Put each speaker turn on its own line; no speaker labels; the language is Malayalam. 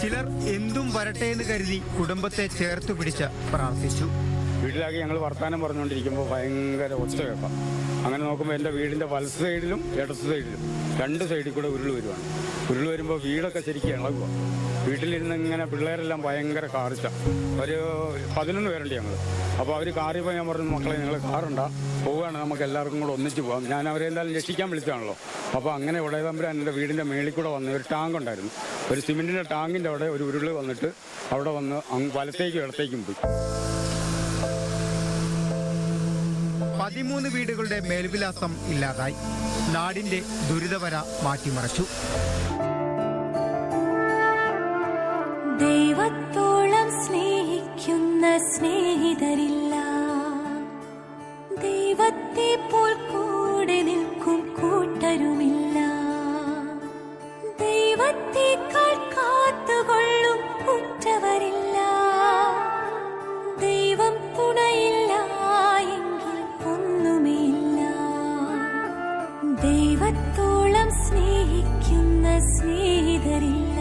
ചിലർ എന്തും വരട്ടെ എന്ന് കരുതി കുടുംബത്തെ ചേർത്ത് പിടിച്ച് പ്രാർത്ഥിച്ചു.
വീട്ടിലാക്കി ഞങ്ങൾ വർത്താനം പറഞ്ഞുകൊണ്ടിരിക്കുമ്പോൾ ഭയങ്കര ഒച്ച കേൾക്കാം. അങ്ങനെ നോക്കുമ്പോൾ എൻ്റെ വീടിൻ്റെ വലത്ത് സൈഡിലും ഇടത്ത് സൈഡിലും 2 സൈഡിൽ കൂടെ ഉരുൾ വരുവാണ്. ഉരുൾ വരുമ്പോൾ വീടൊക്കെ ശരിക്കും ഇളകുക. വീട്ടിലിരുന്ന് ഇങ്ങനെ പിള്ളേരെല്ലാം ഭയങ്കര കാറിച്ച ഒരു 11 പേരുണ്ട് ഞങ്ങൾ. അപ്പോൾ അവർ കാറിയപ്പോൾ ഞാൻ പറഞ്ഞു, മക്കളെ നിങ്ങൾ കാറുണ്ടാ പോവുകയാണ്, നമുക്ക് എല്ലാവർക്കും കൂടെ ഒന്നിച്ച് പോകാം. ഞാൻ അവരെ എന്തായാലും രക്ഷിക്കാൻ വിളിച്ചാണല്ലോ. അപ്പോൾ അങ്ങനെ ഉടയതമ്പുരാൻ എൻ്റെ വീടിൻ്റെ മേളിൽ കൂടെ വന്ന് ഒരു ടാങ്ക് ഉണ്ടായിരുന്നു. ഒരു സിമെൻറ്റിൻ്റെ ടാങ്കിൻ്റെ അവിടെ ഒരു ഉരുൾ വന്നിട്ട് അവിടെ വന്ന് വലത്തേക്കും ഇടത്തേക്കും പോയി.
13 വീടുകളുടെ മേൽവിലാസം ഇല്ലാതായി. നാടിന്റെ ദുരിതവര മാറ്റിമറിച്ചു.
ദൈവത്തോളം സ്നേഹിക്കുന്ന സ്നേഹിതരില്ല, ദൈവത്തെ പോൽ കൂടെ നിൽക്കും കൂട്ടരുമില്ല, ദൈവത്തെക്കാൾ കാത്തുകൊള്ളും ഉറ്റവരില്ല, ദൈവം തുണയില്ല എങ്കിൽ ഒന്നുമില്ല. ദൈവത്തോളം സ്നേഹിക്കുന്ന സ്നേഹിതരില്ല.